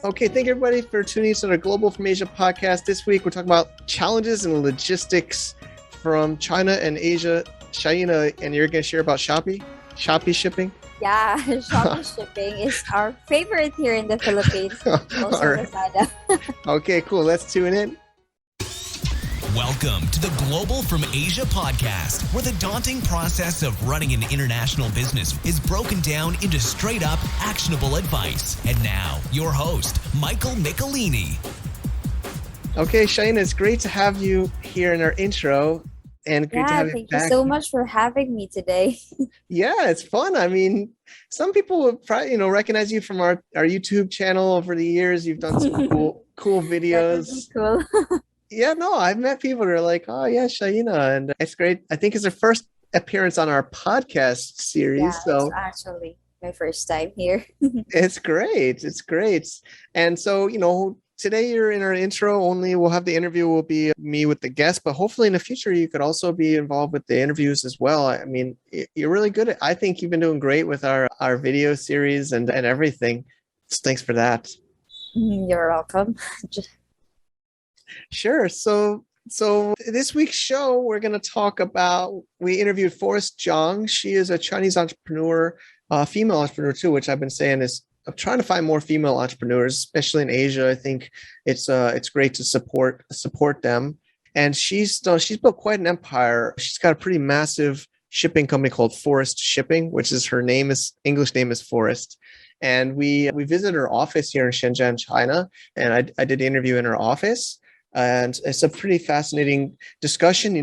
Okay, thank you everybody for tuning in to the Global from Asia podcast. This week we're talking about challenges and logistics from China and Asia. Shaina, and you're going to share about Shopee shipping? Yeah, Shopee shipping is our favorite here in the Philippines, most All of right. Lazada. Okay, cool. Let's tune in. Welcome to the Global from Asia podcast, where the daunting process of running an international business is broken down into straight up actionable advice. And now, your host, Michael Michelini. Okay, Shaina, it's great to have you here in our intro and great to Yeah, have you thank you back. so much for having me today. Yeah, it's fun. I mean, some people will probably, recognize you from our YouTube channel over the years. You've done some cool That would be videos. cool. Yeah, no, I've met people who are like, oh yeah, Shaina, and it's great. I think it's her first appearance on our podcast series, Yeah, it's so actually my first time here. it's great. It's great. And so, today you're in our intro only. We'll have the interview will be me with the guest, but hopefully in the future you could also be involved with the interviews as well. I mean, you're really good at. I think you've been doing great with our video series and everything. So thanks for that. You're welcome. Sure. So this week's show, we're going to talk about, we interviewed Forrest Zhang. She is a Chinese entrepreneur, female entrepreneur too, which I've been saying is I'm trying to find more female entrepreneurs, especially in Asia. I think it's great to support them. And she's built quite an empire. She's got a pretty massive shipping company called Forrest Shipping, which is her English name is Forrest. And we visited her office here in Shenzhen, China, and I did the interview in her office. And it's a pretty fascinating discussion,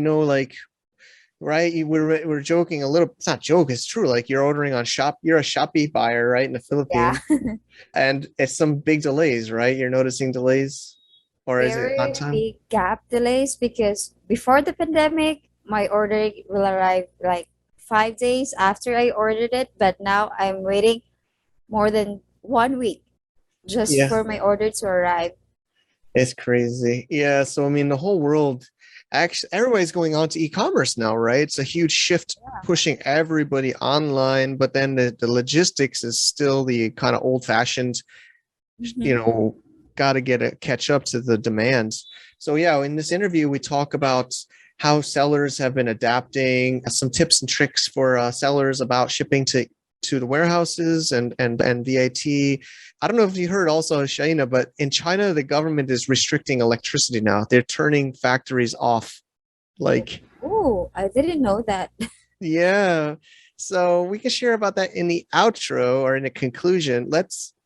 right? We're joking a little. It's not joke. It's true. Like you're ordering on you're a Shopee buyer, right? In the Philippines. Yeah. And it's some big delays, right? You're noticing delays, or is it on Very time? big gap delays because before the pandemic, my order will arrive like 5 days after I ordered it, but now I'm waiting more than 1 week just Yeah, for my order to arrive. it's crazy. Yeah. So, I mean, the whole world, actually, everybody's going on to e-commerce now, right? It's a huge shift pushing everybody online, but then the logistics is still the kind of old-fashioned, Mhm. got to catch up to the demands. So yeah, in this interview, we talk about how sellers have been adapting, some tips and tricks for sellers about shipping to the warehouses and VAT. I don't know if you heard also, Shaina, but in China, the government is restricting electricity now. They're turning factories off. Like, Oh, I didn't know that. yeah. So we can share about that in the outro or in the conclusion.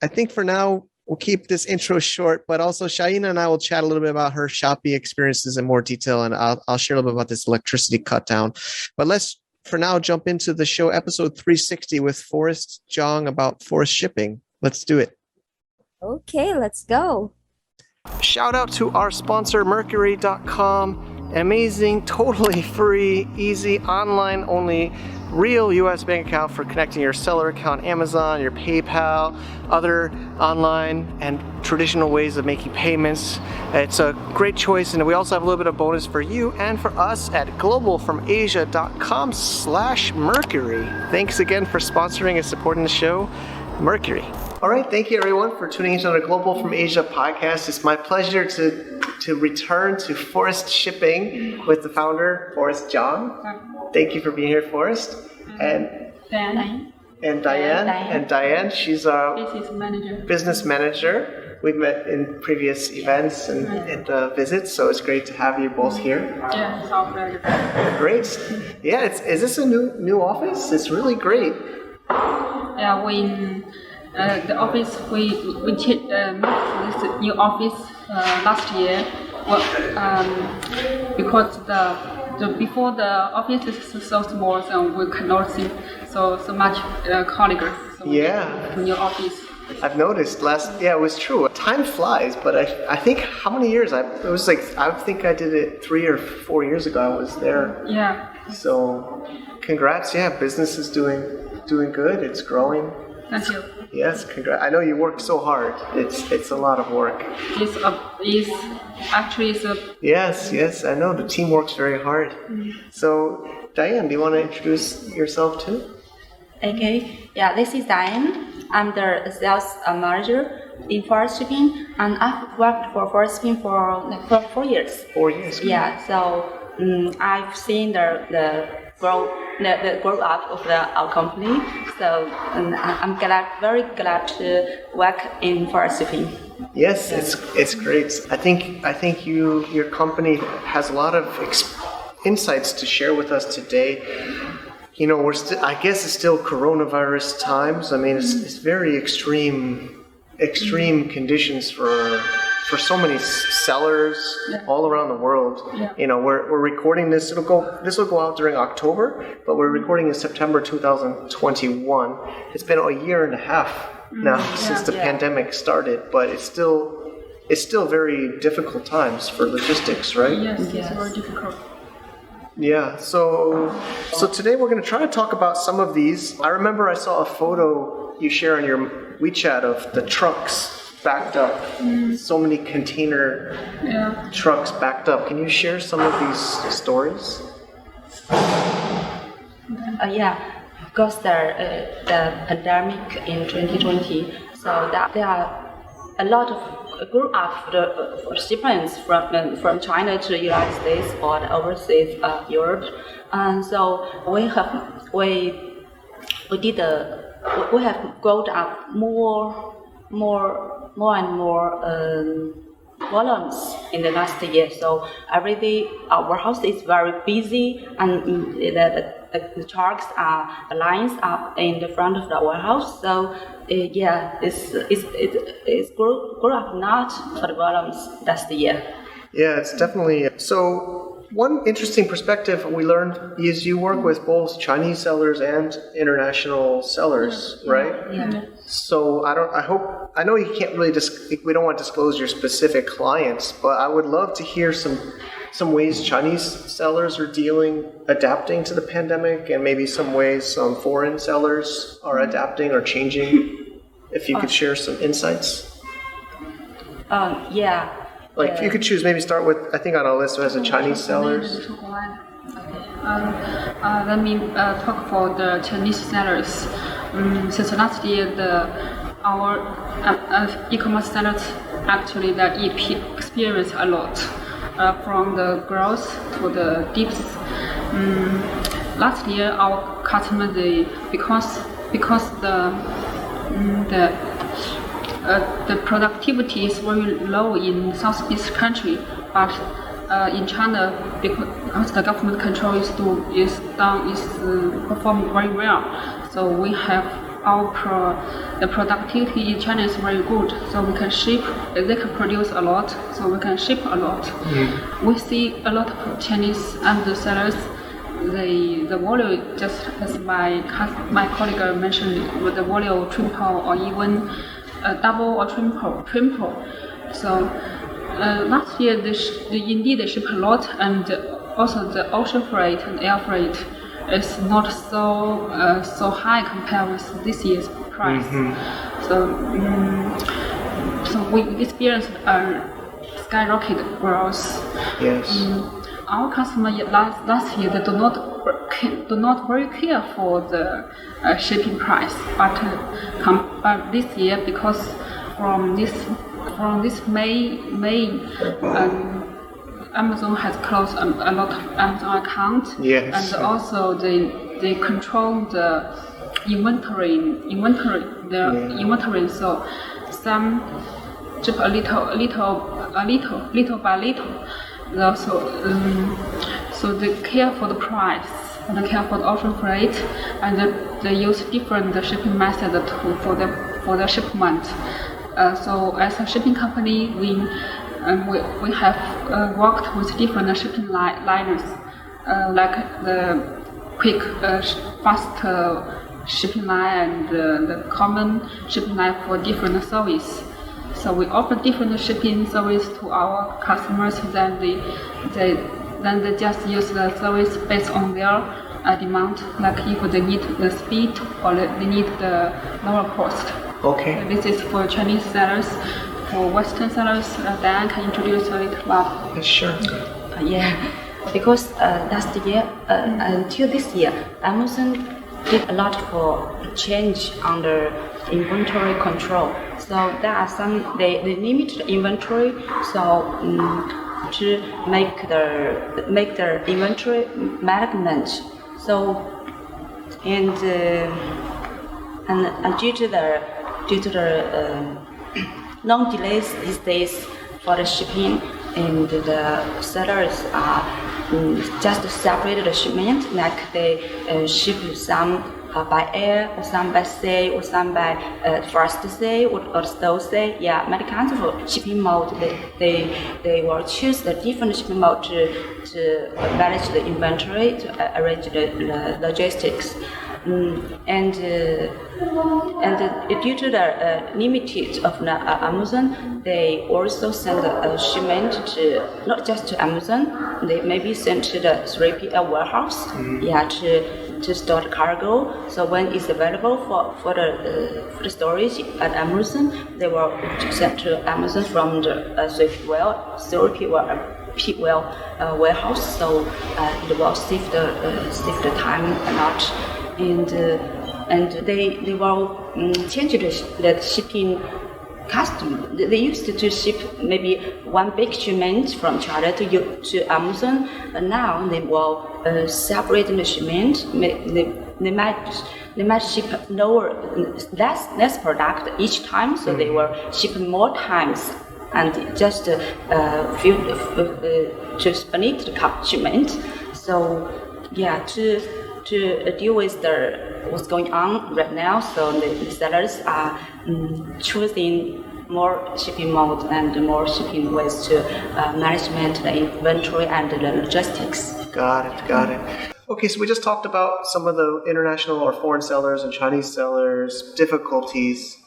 I think for now, we'll keep this intro short, but also Shaina and I will chat a little bit about her Shopee experiences in more detail, and I'll share a little bit about this electricity cut down. But let's, for now, jump into the show, episode 360 with Forrest Zhang about Forrest Shipping. Let's do it. Okay, let's go. Shout out to our sponsor, Mercury.com. Amazing, totally free, easy, online only, real US bank account for connecting your seller account, Amazon, your PayPal, other online and traditional ways of making payments. It's a great choice, and we also have a little bit of bonus for you and for us at globalfromasia.com/Mercury. Thanks again for sponsoring and supporting the show, Mercury. All right, thank you everyone for tuning into the Global from Asia podcast. It's my pleasure to return to Forrest Shipping with the founder, Forrest Zhang. Thank you for being here, Forrest. And Diane, Diane, she's our business manager. business manager. We've met in previous events and visits, so it's great to have you both here. Yeah, it's our pleasure. Great. Yeah, is this a new office? It's really great. Yeah, the office we moved to this new office last year. Well, because the before the office is so small, so we cannot see so much colleagues. So Yeah. new office. I've noticed it was true. Time flies, but I think how many years? I think I did it 3 or 4 years ago. I was there. Yeah. So, congrats. Yeah, business is doing good. It's growing. Thank you. Yes, congrats. I know you work so hard. It's a lot of work. It's a Yes, I know the team works very hard. So, Diane, do you want to introduce yourself too? Okay, yeah, this is Diane. I'm the sales manager in forest shipping, and I've worked for forest shipping for 4 years. 4 years. Yeah, so I've seen the grow up of our company. So I'm very glad to work in forest shipping. Yes, it's great. I think your company has a lot of insights to share with us today. You know, I guess it's still coronavirus times. I mean, it's very extreme conditions for so many sellers all around the world. Yeah. You know, we're recording this. This will go out during October, but we're recording in September 2021. It's been a year and a half now since the pandemic started, but it's still very difficult times for logistics, right? Yes, it's very difficult. Yeah, so today we're going to try to talk about some of these. I remember I saw a photo you share on your WeChat of the trucks backed up. So many container trucks backed up. Can you share some of these stories? Because the pandemic in 2020, so that there are a lot of grew up the shipments from China to the United States or the overseas Europe, and so we have grown up more and more volumes in the last year. So every day our warehouse is very busy, and the trucks the lines are in the front of the warehouse. So it's grew up not for the volumes last year. Yeah, it's definitely so. One interesting perspective we learned is you work with both Chinese sellers and international sellers, right? Yeah. So I know you can't really we don't want to disclose your specific clients, but I would love to hear some ways Chinese sellers are adapting to the pandemic, and maybe some ways some foreign sellers are adapting or changing. If you could share some insights. Like if you could choose, maybe start with, I think on our list has the Chinese sellers. Let me talk for the Chinese sellers. Since last year, our e-commerce sellers actually experienced a lot from the growth to the dips. Last year, our customers because the productivity is very low in Southeast country, but in China, because the government control is performing very well. So we have the productivity in China is very good. So we can ship. They can produce a lot, so we can ship a lot. We see a lot of Chinese and the sellers. The volume, just as my colleague mentioned, the volume triple or even double or triple. So last year indeed they ship a lot, and also the ocean freight and air freight is not so high compared with this year's price. So we experienced a skyrocket growth. Yes. Our customers last year they do not very care for the shipping price, but this year, because from this May Amazon has closed a lot of Amazon accounts. Yes. And also they control the inventory. So some ship a little by little. So they care for the price, and they care for the ocean freight, and they use different shipping methods for the shipment. So as a shipping company, we have worked with different shipping liners, like the quick, fast shipping line and the common shipping line for different service. So we offer different shipping service to our customers. Then they just use the service based on their demand. Like if they need the speed or they need the lower cost. Okay. This is for Chinese sellers. For Western sellers, Dan can introduce a little about. Sure. Because last year until this year, Amazon did a lot for change under inventory control. So there are some they limit the inventory. So to make their inventory management. So and due to the long delays these days for the shipping, and the sellers are just separate the shipment, like they ship some by air, or some by sea, or some by first sea, or slow sea. Yeah, many kinds of shipping mode. They will choose the different shipping mode to manage the inventory, to arrange the logistics. And due to the limited of Amazon, they also send a shipment to not just to Amazon. They maybe send to the 3PL warehouse, to store the cargo. So when it's available for the storage at Amazon, they will send to Amazon from the 3PL warehouse. So it will save the time a lot. And they will change the shipping custom. They used to ship maybe one big shipment from China to Amazon, but now they will separate the shipment. They might ship less product each time, so they will ship more times and just to split the shipment. So to deal with what's going on right now, so the sellers are choosing more shipping mode and more shipping ways to management the inventory and the logistics. Got it. Okay, so we just talked about some of the international or foreign sellers and Chinese sellers difficulties.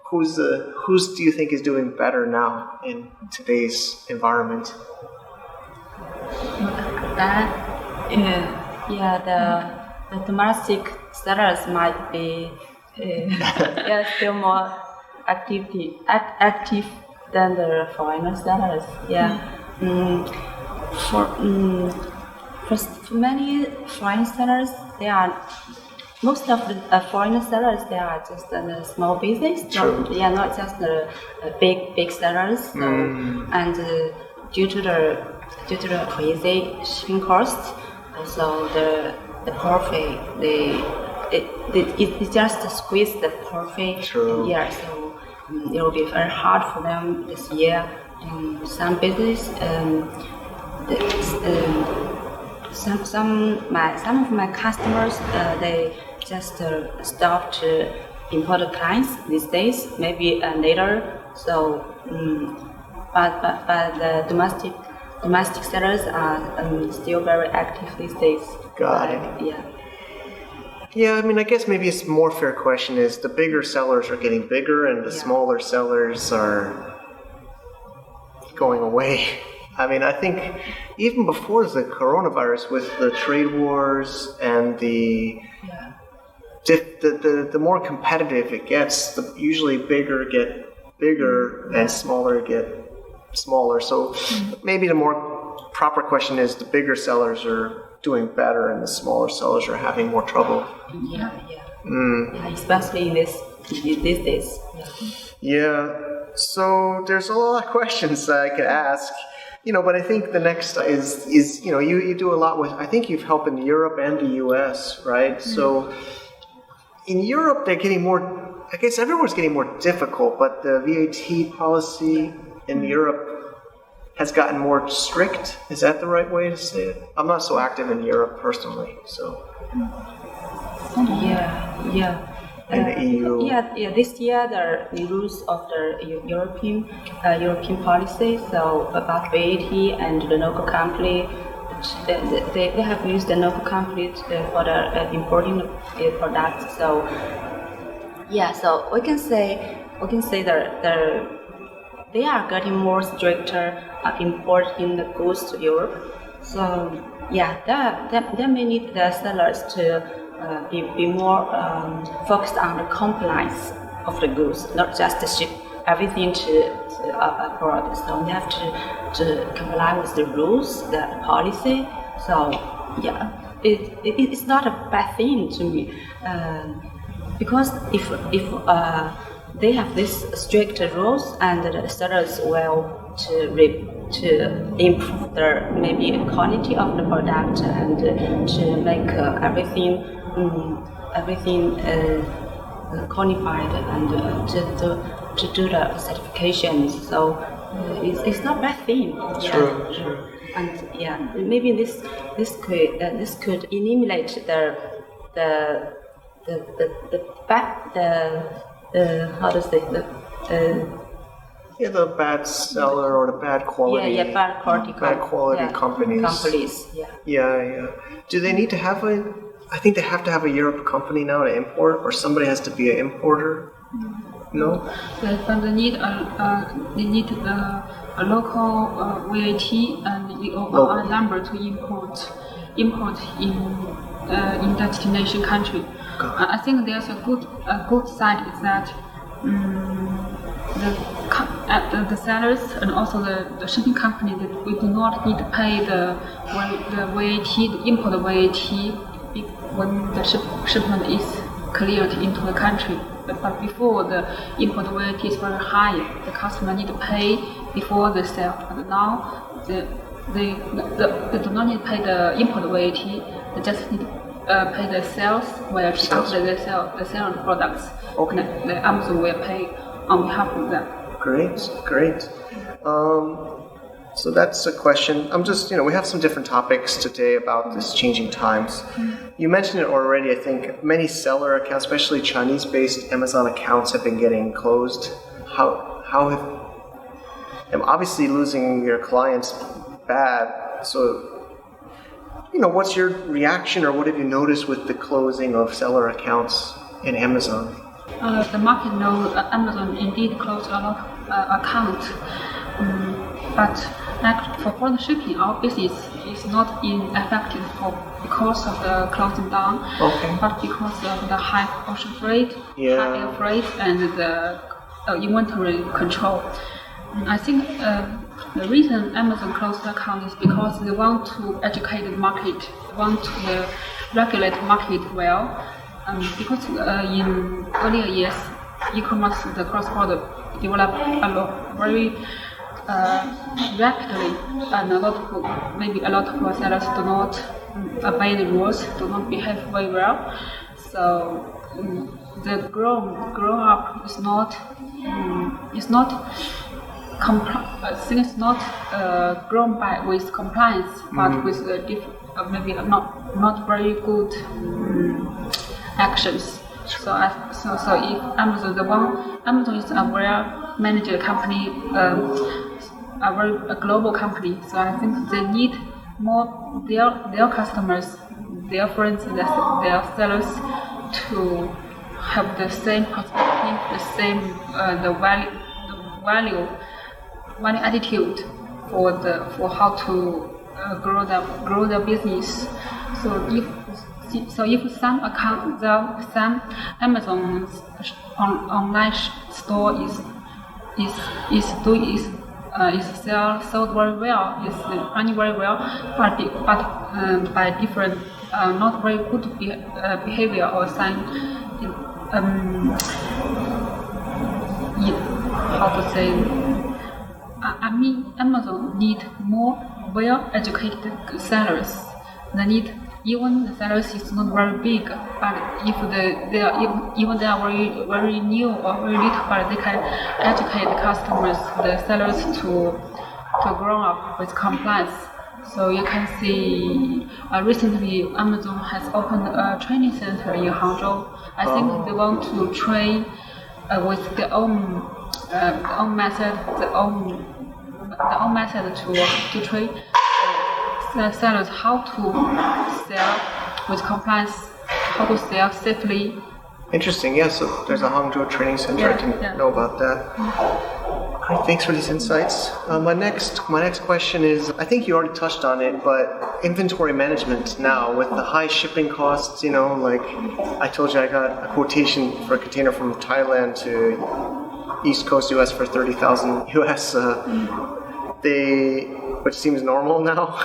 Who's do you think is doing better now in today's environment? The domestic sellers might be still more active than the foreign sellers. For many foreign sellers, most of the foreign sellers, they are just a small business. Not just the big sellers. So, and due to the crazy shipping costs, so the profit, it just squeeze the profit. True. Yeah, so it will be very hard for them this year. Some business, some of my customers, they just stop to import clients these days. Maybe later. So, but the domestic sellers are still very active these days. Got it. Yeah, I mean, I guess maybe a more fair question is the bigger sellers are getting bigger and the smaller sellers are going away. I mean, I think even before the coronavirus, with the trade wars and the more competitive it gets, usually bigger get bigger and smaller get smaller. So maybe the more proper question is the bigger sellers are doing better and the smaller sellers are having more trouble. Especially in these days. So there's a lot of questions I could ask, but I think the next is you do a lot with, I think you've helped in Europe and the US, right? So in Europe, they're getting more, I guess everyone's getting more difficult, but the VAT policy in Europe has gotten more strict. Is that the right way to say it? I'm not so active in Europe personally, so. In the EU. This year the rules of the European policy, so about VAT and the local company, they have used the local company for the importing products. So so we can say that they are getting more stricter importing the goods to Europe. So they may need the sellers to be more focused on the compliance of the goods, not just to ship everything to abroad. So they have to comply with the rules, the policy. So it's not a bad thing to me, because if they have this strict rules, and the sellers will to improve the maybe quality of the product and to make everything qualified and to do the certifications. So it's not bad thing. True. And maybe this could eliminate the how to say the bad seller or the bad quality. Bad quality companies. Do they need to have I think they have to have a Europe company now to import, or somebody has to be an importer. No. But they need a local VAT and EOR number to import in destination country. I think there's a good side is that the sellers and also the shipping company, that we do not need to pay the VAT, the import VAT, when the shipment is cleared into the country. But before, the import VAT is very high. The customer need to pay before the sale. But now they do not need to pay the import VAT. They just need to pay the sales VAT after they sell the products. Okay. The Amazon will pay on behalf of them. Great. So that's a question. I'm just, we have some different topics today about this changing times. You mentioned it already, I think. Many seller accounts, especially Chinese-based Amazon accounts, have been getting closed. How have, obviously losing your clients bad. So, what's your reaction, or what have you noticed with the closing of seller accounts in Amazon? The market knows Amazon indeed closed a lot of accounts. But for the shipping, our business is not affected because of the closing down, but because of the high ocean freight, high air freight, and the inventory control. I think the reason Amazon closed the account is because they want to educate the market, want to regulate the market well. Because in earlier years, e-commerce, the cross-border developed very rapidly, and a lot of sellers do not obey the rules, do not behave very well. So the grown up is not grown by with compliance, but with maybe not very good actions. So if Amazon is a well-managed company, a global company. So I think they need more their customers, their friends, their sellers to have the same perspective, the same the value attitude for how to grow their business. So if some Amazon's online store is sold very well, is running very well, but by different not very good behavior or sign. How to say? I mean, Amazon need more well-educated sellers. They need. Even the sellers is not very big, but if they are very new or very little, but they can educate the customers, the sellers to grow up with compliance. So you can see recently Amazon has opened a training center in Hangzhou. I think they want to train with their own method, their own method to train the sellers how to sell with compliance, how to sell safely. Interesting. Yeah. So there's a Hangzhou training center. I didn't know about that. Great. Thanks for these insights. My next question is, I think you already touched on it, but inventory management now with the high shipping costs. Like I told you, I got a quotation for a container from Thailand to East Coast US for $30,000 US. Which seems normal now.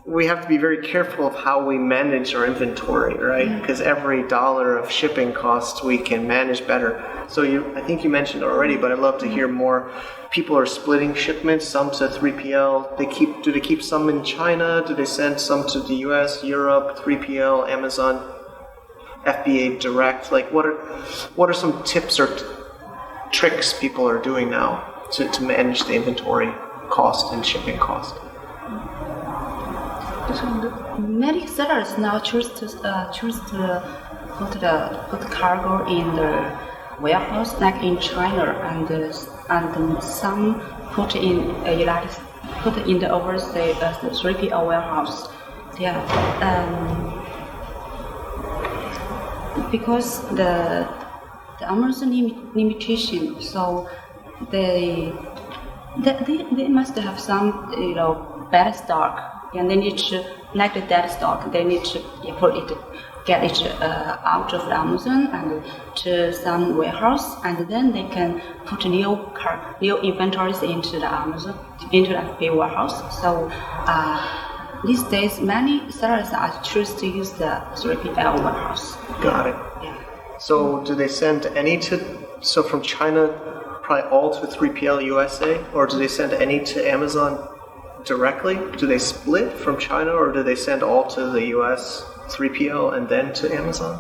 we have to be very careful of how we manage our inventory, right? Because every dollar of shipping costs we can manage better. So I think you mentioned already, but I'd love to hear more. People are splitting shipments, some to 3PL. Do they keep some in China? Do they send some to the US, Europe, 3PL, Amazon, FBA direct? Like what are some tips or tricks people are doing now to manage the inventory cost and shipping cost? Many sellers now choose to put the cargo in the warehouse, like in China, and some put in the overseas 3PL warehouse. Yeah, because the Amazon limitation, so they must have some bad stock. And they need to, like the dead stock, they need to get it out of Amazon and to some warehouse, and then they can put new inventories into the FBA warehouse. So these days, many sellers are choose to use the 3PL warehouse. Got it. Yeah. So do they send so from China, probably all to 3PL USA, or do they send any to Amazon directly? Do they split from China, or do they send all to the US 3PL and then to Amazon?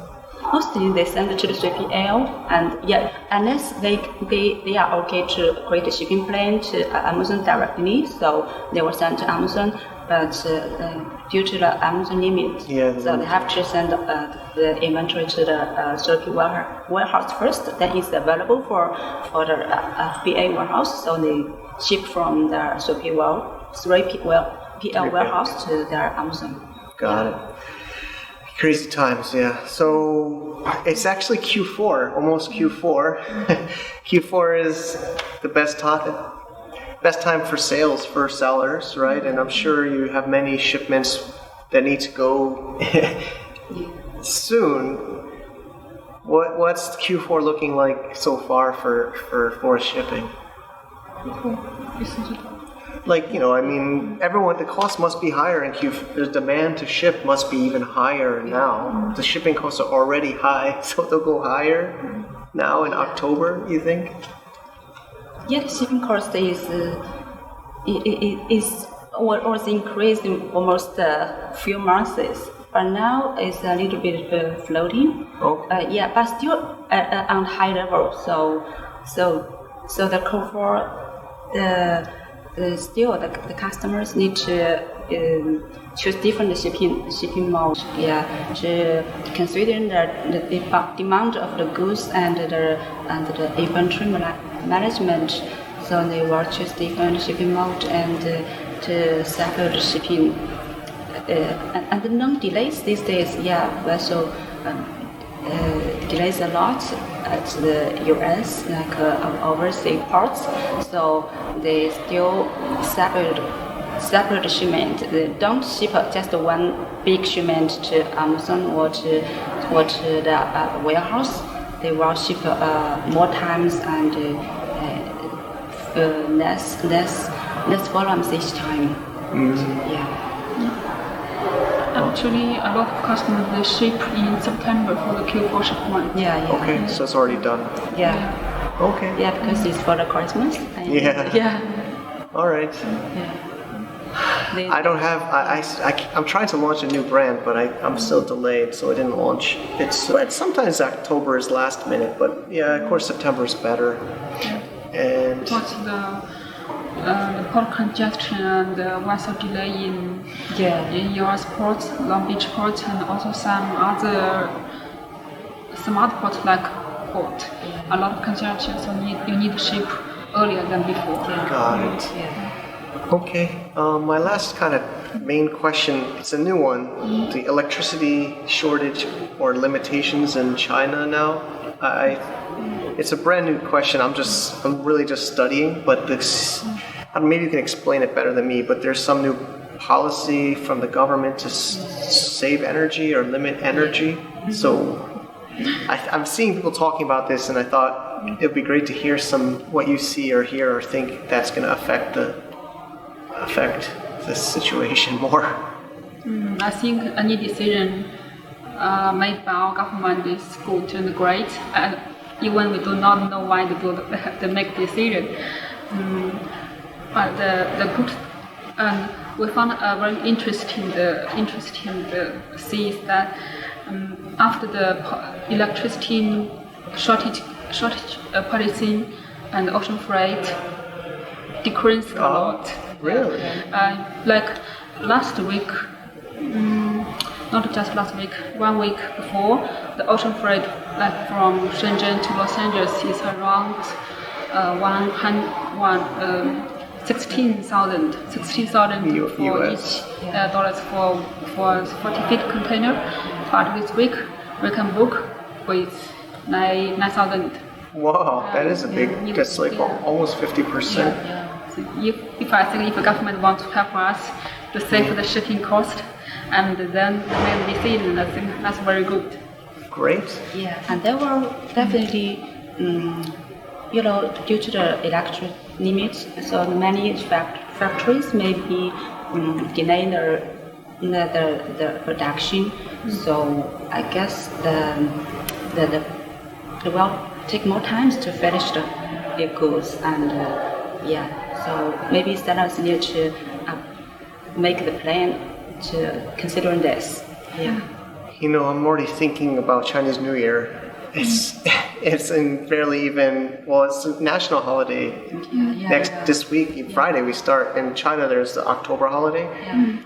Mostly they send it to the 3PL, and unless they are okay to create a shipping plan to Amazon directly, so they will send to Amazon. But due to the Amazon limit, so they have to send the inventory to the 3PL warehouse first. Then it's available for the FBA warehouse, so they ship from the 3PL warehouse to their Amazon. Got it. Crazy times, yeah. So it's actually Q4, almost Q4. Q4 is the best time for sales for sellers, right? And I'm sure you have many shipments that need to go soon. What's Q4 looking like so far for shipping? Like, the cost must be higher in Q4. The demand to ship must be even higher now. The shipping costs are already high, so they'll go higher now in October, you think? Yeah, the shipping cost is was increasing almost a few months, but now it's a little bit floating. Okay. But still on high level. So the Q4, still the customers need to choose different shipping mode. Yeah, to considering the demand of the goods and the inventory management. So they will choose different shipping mode and to separate the shipping. And the non-delays these days, also delays a lot at the US, like overseas ports. So they still separate shipment. They don't ship just one big shipment to Amazon or to the warehouse. They will ship more times and less volumes each time. Yeah. Actually, a lot of customers they ship in September for the Q4 shipment. Yeah. Okay, so it's already done. Yeah. Okay. Yeah, because it's for the Christmas. Yeah. All right. Yeah. I don't have. I'm trying to launch a new brand, but I'm still delayed, so I didn't launch. Sometimes October is last minute, but yeah, of course September is better. And What's the port congestion and vessel delay in US ports, Long Beach port, and also some other ports like port. A lot of congestion, so you need to ship earlier than before. got it. Yeah. Okay. My last kind of main question, it's a new one. The electricity shortage or limitations in China now. It's a brand new question. I'm really just studying, but maybe you can explain it better than me, but there's some new policy from the government to save energy or limit energy. So I'm seeing people talking about this, and I thought it'd be great to hear what you see or hear or think that's going to affect this situation more. I think any decision made by our government is good and great, and even we do not know why they make decision. But the good, and we found a very interesting see is that after the electricity shortage policy and ocean freight decreased a lot. Really? Like last week, not just last week, 1 week before, the ocean freight, like from Shenzhen to Los Angeles, is around 16,000 for US. each dollars for 40 feet container. But this week we can book with 9,000. Wow, that is a big. That's like almost 50%. So if I think if the government wants to help us to save the shipping cost, and then make decision, I think that's very good. Great. Yeah, and there were definitely, due to the electric limits, so many factories may be delaying the production. So I guess the will take more time to finish the vehicles, and so maybe sellers need to make the plan to considering this. Yeah. I'm already thinking about Chinese New Year. It's in barely even, it's a national holiday. This week, Friday, we start. In China, there's the October holiday.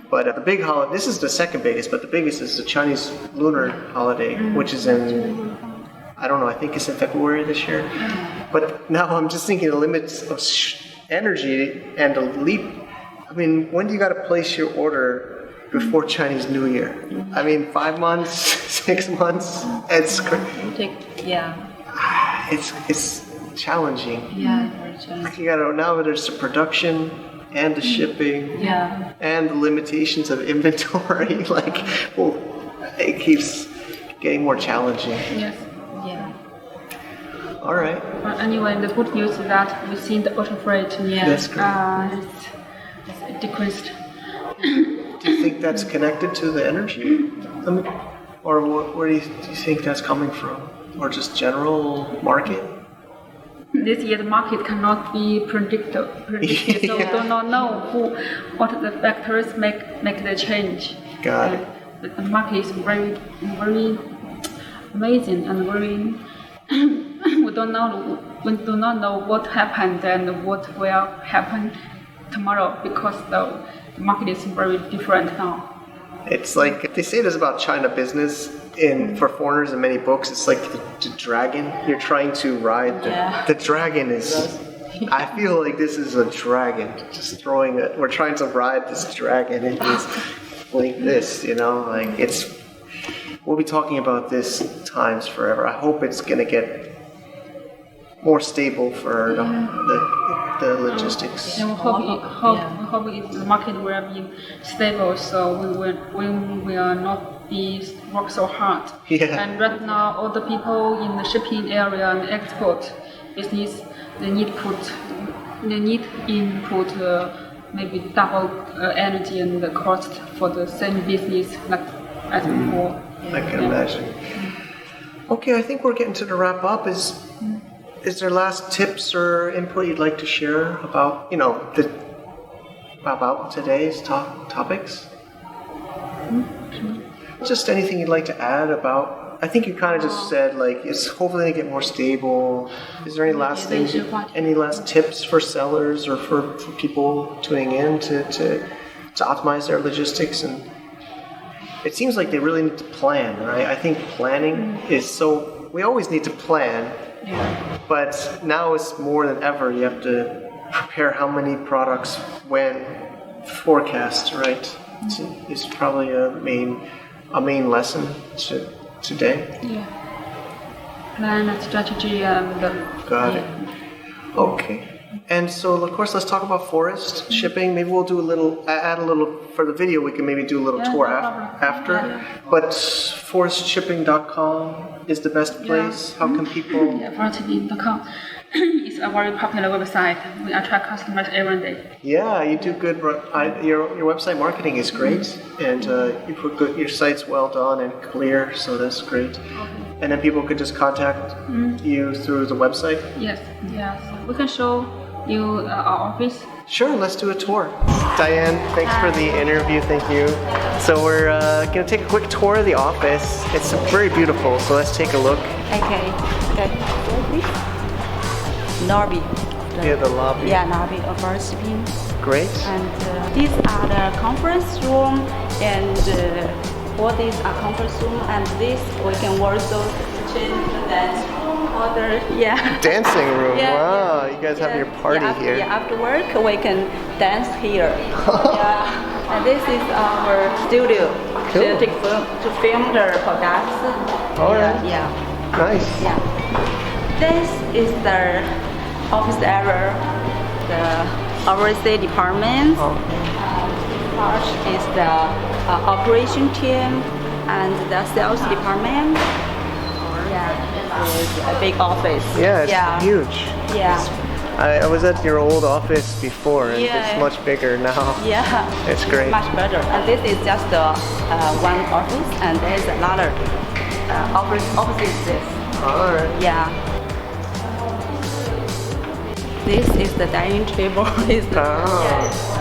But the big holiday, this is the second biggest, but the biggest is the Chinese lunar holiday, which is in, I don't know, I think it's in February this year. But now I'm just thinking the limits of energy and the leap. I mean, when do you got to place your order before Chinese New Year? I mean, 5 months, 6 months. It's it's challenging. Yeah, very challenging. You gotta now there's the production and the shipping and the limitations of inventory. It keeps getting more challenging. Yes. Yeah. All right. But anyway, the good news is that we've seen the ocean freight. That's great. It's decreased. Do you think that's connected to the energy? Or where do you think that's coming from? Or just general market? This year the market cannot be predicted, so we do not know what the factors make the change. Got it. The market is very, very amazing and very. We do not know what happened and what will happen tomorrow because the market is very different now. It's like they say this about China business for foreigners in many books. It's like the dragon. You're trying to ride the dragon is. I feel like this is a dragon. Just throwing it. We're trying to ride this dragon. It is like this, it's. We'll be talking about this times forever. I hope it's gonna get more stable for the logistics. And we hope the market will be stable, so we will not be work so hard. Yeah. And right now, all the people in the shipping area and export business, they need input maybe double energy and the cost for the same business like as before. I can imagine. Okay, I think we're getting to the wrap up. Is there last tips or input you'd like to share about about today's topics? Just anything you'd like to add about? I think you kind of just said it's hopefully going to get more stable. Is there any last things? Any last tips for sellers or for people tuning in to optimize their logistics? And it seems like they really need to plan, right? I think planning is so. We always need to plan. But now it's more than ever. You have to prepare how many products when forecast, right? It's probably a main lesson today. Yeah. Plan and strategy and. Got it. Okay. And so, of course, let's talk about forest shipping. Maybe we'll do add a little for the video. We can maybe do a little tour after. Yeah. But forestshipping.com is the best place. How can people? Yeah, forestshipping.com. it's a very popular website. We attract customers every day. Yeah, you do good. Your website marketing is great, and you put good. Your site's well done and clear, so that's great. And then people could just contact you through the website. Yes. We can show you our office. Sure, let's do a tour. Diane, thanks for the interview. Thank you. So we're gonna take a quick tour of the office. It's very beautiful. So let's take a look. Okay. Lobby. Yeah, the lobby. Yeah, lobby of our shipping. Great. And these are the conference room, and all these are conference room, and this we can also change the dance room. Dancing room. Yeah, Wow, you guys have your party here. Yeah, after work we can dance here. Yeah, and this is our studio to film the products. All right. Yeah. Nice. Yeah. This is the office area, the overseas department. Part is the operation team and the sales department. It's a big office. Yeah, it's huge. Yeah. I was at your old office before, and Yeah. it's much bigger now. Yeah. It's great. Much better. And this is just one office, and there's another offices. All right. Yeah. This is the dining table. It's nice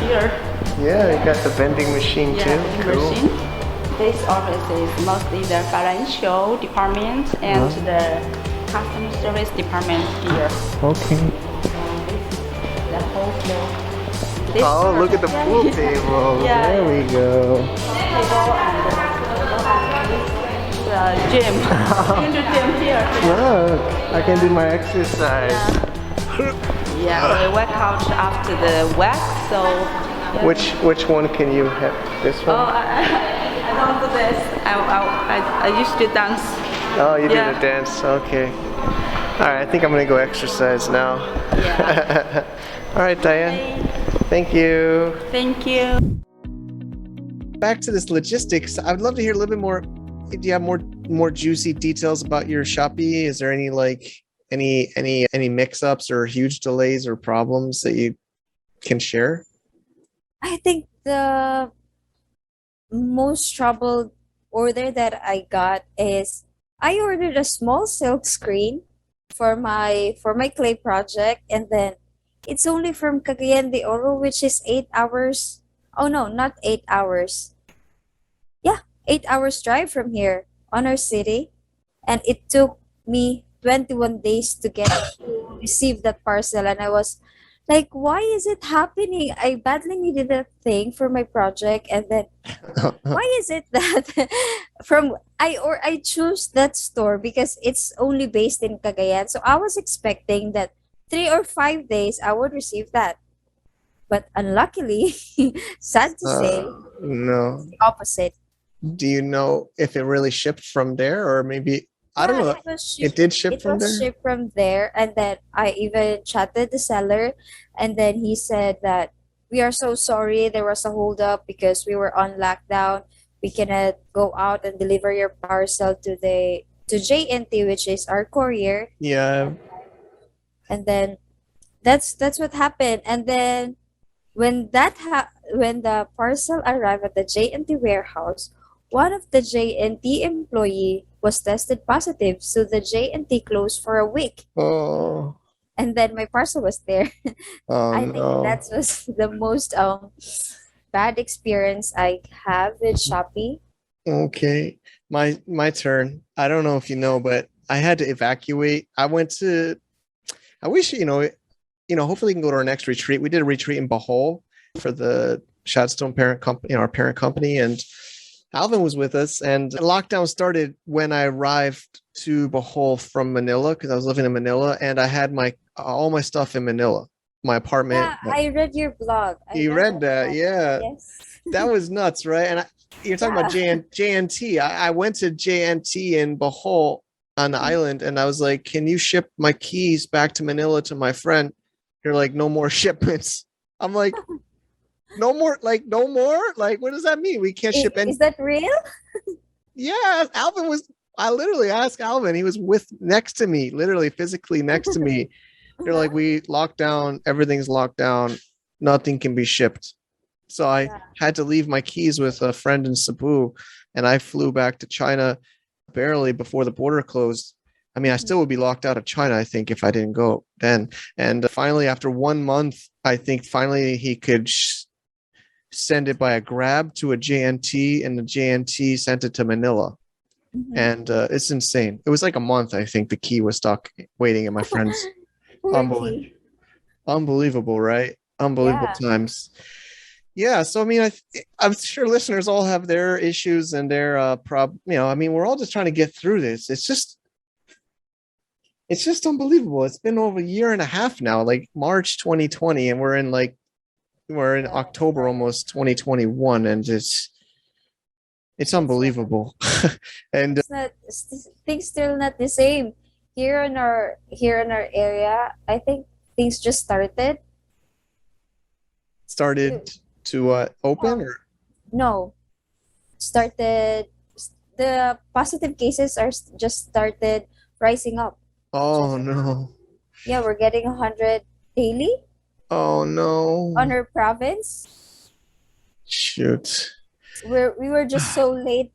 here. Yeah, you got the vending machine too. Cool. Machine. This office is mostly the financial department and the customer service department here. Okay. The whole floor. Oh, look at the pool table. Yeah. There we go. Table and the gym. Gym here. Look, I can do my exercise. Yeah, we work out after the wax, so. Yeah. Which one can you have? This one? Oh, I don't do this. I used to dance. Oh, you do the dance. Okay. All right, I think I'm gonna go exercise now. Yeah. All right, Diane. Thank you. Thank you. Back to this logistics. I'd love to hear a little bit more. Do you have more juicy details about your Shopee? Is there any any mix-ups or huge delays or problems that you can share? I think the most troubled order that I got is I ordered a small silk screen for my clay project, and then it's only from Cagayan de Oro, which is 8 hours. Oh no, not 8 hours. Yeah, 8 hours drive from here on our city, and it took me 21 days to receive that parcel, and I was like, why is it happening? I badly needed a thing for my project, and then why is it that I choose that store because it's only based in Cagayan. So I was expecting that 3 or 5 days I would receive that. But unluckily, sad to say, no. the opposite. Do you know if it really shipped from there, or maybe I don't know? It did ship from there. It was shipped from there, and then I even chatted the seller, and then he said that we are so sorry, there was a holdup because we were on lockdown. We cannot go out and deliver your parcel to JNT, which is our courier. Yeah. And then that's what happened. And then when the parcel arrived at the JNT warehouse, one of the JNT employee was tested positive, so the JNT closed for a week. Oh. And then my parcel was there. Oh, I think that was the most bad experience I have with Shopee. Okay, my turn. I don't know if you know, but I had to evacuate. I wish hopefully we can go to our next retreat. We did a retreat in Bohol for the Shadstone parent company, our parent company, and Alvin was with us. And lockdown started when I arrived to Bohol from Manila, because I was living in Manila, and I had all my stuff in Manila, my apartment. Yeah, I read your blog. You read that, yeah. Yes. That was nuts, right? And you're talking about JNT. I went to JNT in Bohol on the island, and I was like, can you ship my keys back to Manila to my friend? You're like, no more shipments. I'm like, no more? Like, what does that mean? We can't ship any. Is that real? Yeah, Alvin was I literally asked Alvin. He was next to me, literally physically next to me. They're like, we locked down, everything's locked down, nothing can be shipped. So I Yeah. had to leave my keys with a friend in Cebu, and I flew back to China barely before the border closed. I mean, I still would be locked out of China, I think, if I didn't go then. And finally, after 1 month, I think finally he could send it by a Grab to a JNT, and the JNT sent it to Manila. Mhm. And it's insane. It was like a month, I think. The key was stuck waiting at my friend's. Poor Unbelievable. key. Unbelievable, right? Unbelievable Yeah. times. Yeah, so I mean, I'm sure listeners all have their issues and their I mean, we're all just trying to get through this. It's just unbelievable. It's been over a year and a half now, like March 2020, and we're in Yeah. October almost 2021, and it's unbelievable. And It's not things still not the same here in our area. I think things just started. started to open, or No, started the positive cases just started rising up. oh no. Yeah, we're getting 100 daily Oh no. on our province. Shoot. We were just so late.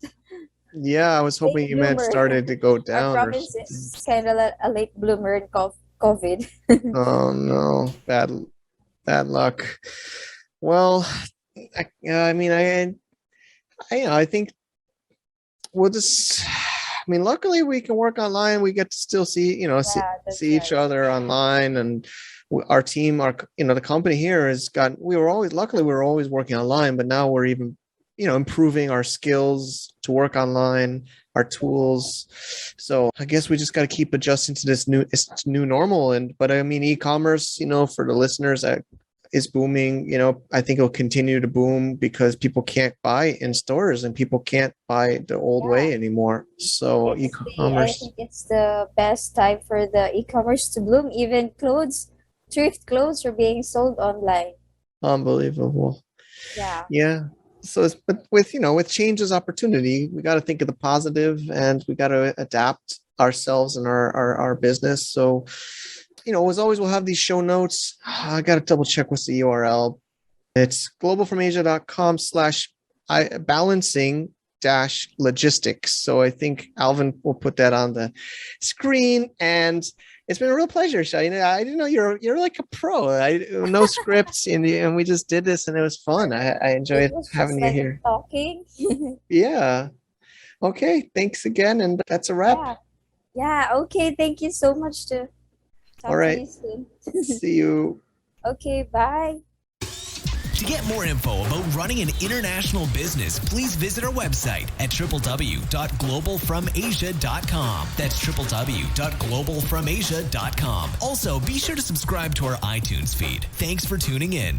Yeah, I was hoping Late you meant bloomer. started to go Our down or province something. is kind of a late bloomer in COVID. Oh no, bad luck. Well, I mean, I think we'll just. I mean, luckily we can work online. We get to still see, Yeah, that's see each right. other online, and our team, the company here has got. Luckily we were always working online, but now we're even, improving our skills to work online, our tools. So I guess we just got to keep adjusting to this new normal. But I mean, e-commerce, for the listeners, is booming. I think it'll continue to boom because people can't buy in stores and people can't buy the old way Yeah. anymore. So I e-commerce, think it's the best time for the e-commerce to bloom. Even thrift clothes are being sold online. unbelievable. Yeah. Yeah. So but with change is opportunity. We got to think of the positive, and we got to adapt ourselves and our business. So, as always, we'll have these show notes. I got to double check what's the URL. It's globalfromasia.com/balancing dash logistics. So I think Alvin will put that on the screen, and it's been a real pleasure, Shaina. I didn't know you're like a pro. No scripts, and we just did this, and it was fun. I It enjoyed was just having you like here. talking. Yeah. Okay. Thanks again, and that's a wrap. Yeah. Yeah. Okay. Thank you so much to All talk to right. you soon. See you. Okay. Bye. To get more info about running an international business, please visit our website at www.globalfromasia.com. That's www.globalfromasia.com. Also, be sure to subscribe to our iTunes feed. Thanks for tuning in.